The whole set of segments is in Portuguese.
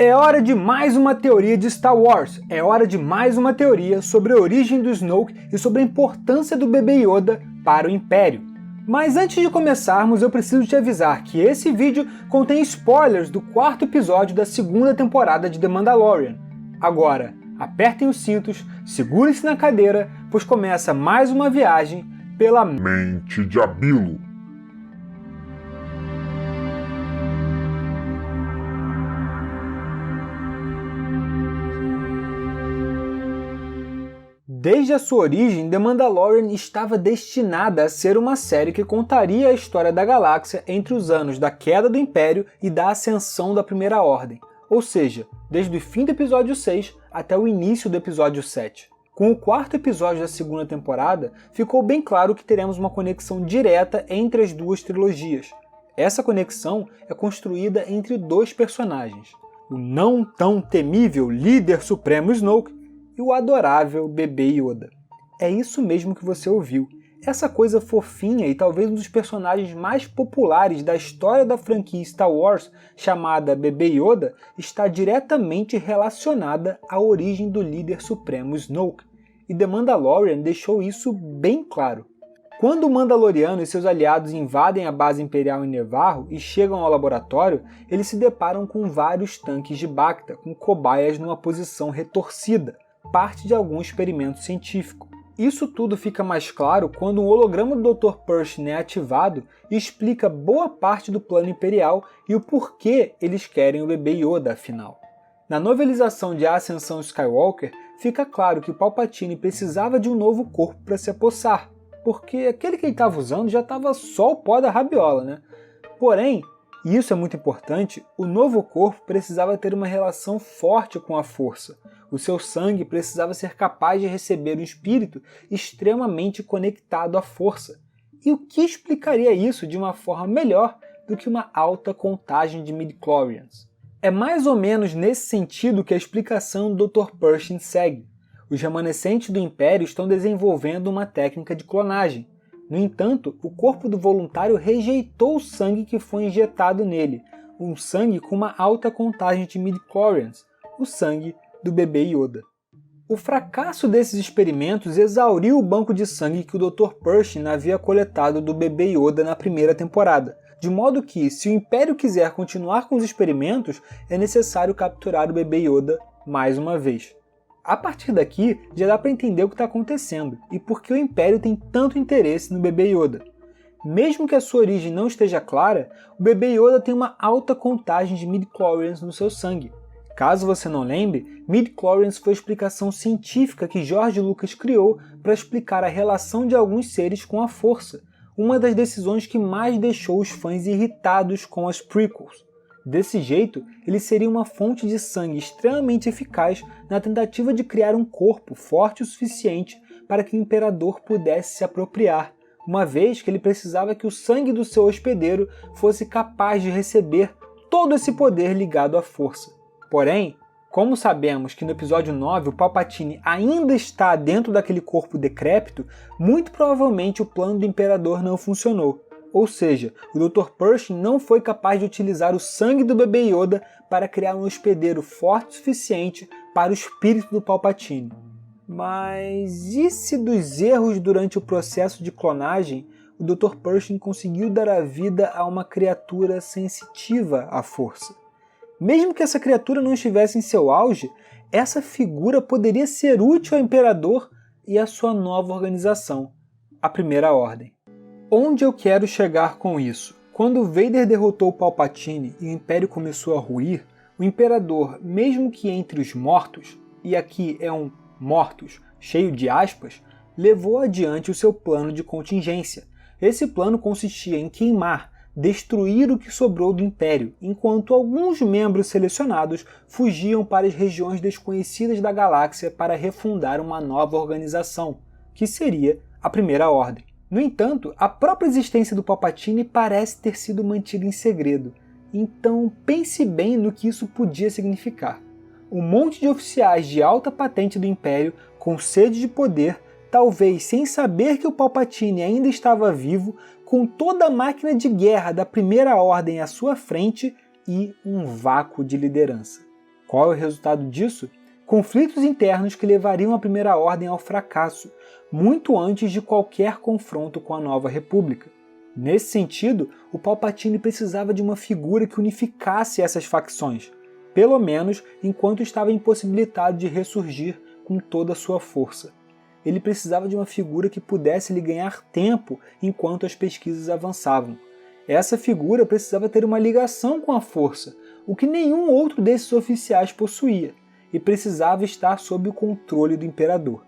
É hora de mais uma teoria de Star Wars, é hora de mais uma teoria sobre a origem do Snoke e sobre a importância do bebê Yoda para o Império. Mas antes de começarmos, eu preciso te avisar que esse vídeo contém spoilers do quarto episódio da segunda temporada de The Mandalorian. Agora, apertem os cintos, segurem-se na cadeira, pois começa mais uma viagem pela mente de Abilo. Desde a sua origem, The Mandalorian estava destinada a ser uma série que contaria a história da galáxia entre os anos da queda do Império e da ascensão da Primeira Ordem, ou seja, desde o fim do episódio 6 até o início do episódio 7. Com o quarto episódio da segunda temporada, ficou bem claro que teremos uma conexão direta entre as duas trilogias. Essa conexão é construída entre dois personagens, o não tão temível líder supremo Snoke e o adorável bebê Yoda. É isso mesmo que você ouviu. Essa coisa fofinha e talvez um dos personagens mais populares da história da franquia Star Wars, chamada bebê Yoda, está diretamente relacionada à origem do líder supremo Snoke. E The Mandalorian deixou isso bem claro. Quando o Mandaloriano e seus aliados invadem a base imperial em Nevarro e chegam ao laboratório, eles se deparam com vários tanques de Bacta, com cobaias numa posição retorcida, parte de algum experimento científico. Isso tudo fica mais claro quando um holograma do Dr. Pershing é ativado e explica boa parte do plano imperial e o porquê eles querem o bebê Yoda, afinal. Na novelização de A Ascensão Skywalker, fica claro que o Palpatine precisava de um novo corpo para se apossar, porque aquele que ele estava usando já estava só o pó da rabiola, né? Porém, e isso é muito importante, o novo corpo precisava ter uma relação forte com a força. O seu sangue precisava ser capaz de receber um espírito extremamente conectado à força. E o que explicaria isso de uma forma melhor do que uma alta contagem de midichlorians? É mais ou menos nesse sentido que a explicação do Dr. Pershing segue. Os remanescentes do Império estão desenvolvendo uma técnica de clonagem. No entanto, o corpo do voluntário rejeitou o sangue que foi injetado nele, um sangue com uma alta contagem de midichlorians, o sangue do bebê Yoda. O fracasso desses experimentos exauriu o banco de sangue que o Dr. Pershing havia coletado do bebê Yoda na primeira temporada, de modo que, se o Império quiser continuar com os experimentos, é necessário capturar o bebê Yoda mais uma vez. A partir daqui, já dá para entender o que está acontecendo e por que o Império tem tanto interesse no bebê Yoda. Mesmo que a sua origem não esteja clara, o bebê Yoda tem uma alta contagem de midichlorians no seu sangue. Caso você não lembre, midichlorians foi a explicação científica que George Lucas criou para explicar a relação de alguns seres com a força, uma das decisões que mais deixou os fãs irritados com as prequels. Desse jeito, ele seria uma fonte de sangue extremamente eficaz na tentativa de criar um corpo forte o suficiente para que o imperador pudesse se apropriar, uma vez que ele precisava que o sangue do seu hospedeiro fosse capaz de receber todo esse poder ligado à força. Porém, como sabemos que no episódio 9 o Palpatine ainda está dentro daquele corpo decrépito, muito provavelmente o plano do imperador não funcionou. Ou seja, o Dr. Pershing não foi capaz de utilizar o sangue do bebê Yoda para criar um hospedeiro forte o suficiente para o espírito do Palpatine. Mas e se dos erros durante o processo de clonagem, o Dr. Pershing conseguiu dar a vida a uma criatura sensitiva à força? Mesmo que essa criatura não estivesse em seu auge, essa figura poderia ser útil ao Imperador e à sua nova organização, a Primeira Ordem. Onde eu quero chegar com isso? Quando Vader derrotou o Palpatine e o Império começou a ruir, o Imperador, mesmo que entre os mortos, e aqui é um mortos cheio de aspas, levou adiante o seu plano de contingência. Esse plano consistia em queimar, destruir o que sobrou do Império, enquanto alguns membros selecionados fugiam para as regiões desconhecidas da galáxia para refundar uma nova organização, que seria a Primeira Ordem. No entanto, a própria existência do Palpatine parece ter sido mantida em segredo, então pense bem no que isso podia significar. Um monte de oficiais de alta patente do Império, com sede de poder, talvez sem saber que o Palpatine ainda estava vivo, com toda a máquina de guerra da Primeira Ordem à sua frente e um vácuo de liderança. Qual é o resultado disso? Conflitos internos que levariam a Primeira Ordem ao fracasso, muito antes de qualquer confronto com a Nova República. Nesse sentido, o Palpatine precisava de uma figura que unificasse essas facções, pelo menos enquanto estava impossibilitado de ressurgir com toda a sua força. Ele precisava de uma figura que pudesse lhe ganhar tempo enquanto as pesquisas avançavam. Essa figura precisava ter uma ligação com a força, o que nenhum outro desses oficiais possuía, e precisava estar sob o controle do Imperador.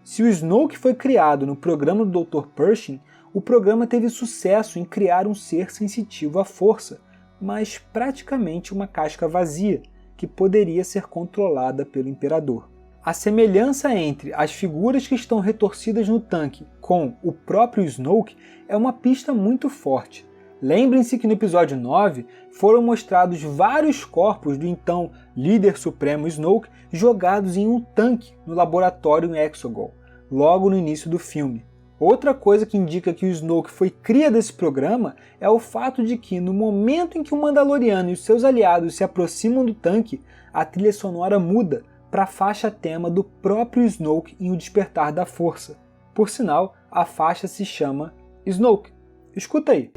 Se o Snoke foi criado no programa do Dr. Pershing, o programa teve sucesso em criar um ser sensitivo à força, mas praticamente uma casca vazia, que poderia ser controlada pelo Imperador. A semelhança entre as figuras que estão retorcidas no tanque com o próprio Snoke é uma pista muito forte. Lembrem-se que no episódio 9 foram mostrados vários corpos do então líder supremo Snoke jogados em um tanque no laboratório em Exegol, logo no início do filme. Outra coisa que indica que o Snoke foi cria desse programa é o fato de que, no momento em que o Mandaloriano e os seus aliados se aproximam do tanque, a trilha sonora muda para a faixa tema do próprio Snoke em O Despertar da Força. Por sinal, a faixa se chama Snoke. Escuta aí.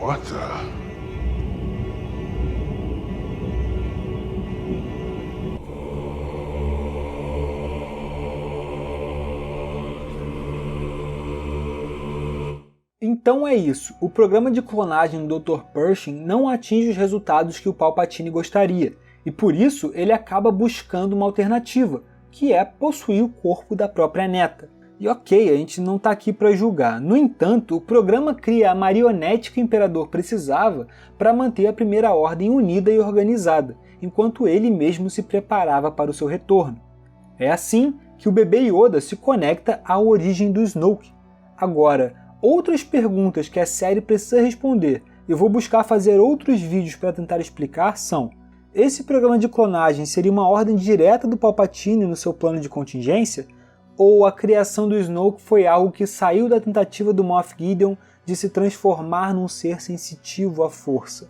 What the... Então é isso, o programa de clonagem do Dr. Pershing não atinge os resultados que o Palpatine gostaria, e por isso ele acaba buscando uma alternativa, que é possuir o corpo da própria neta. E ok, a gente não está aqui para julgar. No entanto, o programa cria a marionete que o Imperador precisava para manter a Primeira Ordem unida e organizada, enquanto ele mesmo se preparava para o seu retorno. É assim que o bebê Yoda se conecta à origem do Snoke. Agora, outras perguntas que a série precisa responder, e eu vou buscar fazer outros vídeos para tentar explicar, são: esse programa de clonagem seria uma ordem direta do Palpatine no seu plano de contingência? Ou a criação do Snoke foi algo que saiu da tentativa do Moff Gideon de se transformar num ser sensitivo à força?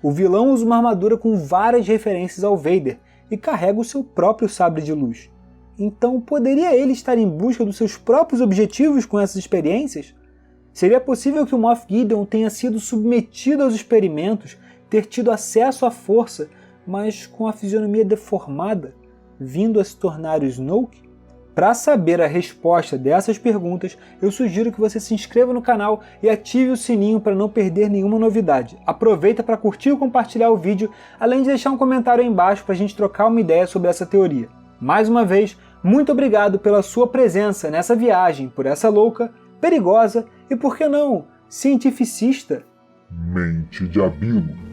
O vilão usa uma armadura com várias referências ao Vader e carrega o seu próprio sabre de luz. Então poderia ele estar em busca dos seus próprios objetivos com essas experiências? Seria possível que o Moff Gideon tenha sido submetido aos experimentos, ter tido acesso à força, mas com a fisionomia deformada, vindo a se tornar o Snoke? Para saber a resposta dessas perguntas, eu sugiro que você se inscreva no canal e ative o sininho para não perder nenhuma novidade. Aproveita para curtir e compartilhar o vídeo, além de deixar um comentário aí embaixo para a gente trocar uma ideia sobre essa teoria. Mais uma vez, muito obrigado pela sua presença nessa viagem por essa louca, perigosa e, por que não, cientificista Mente de Abilo.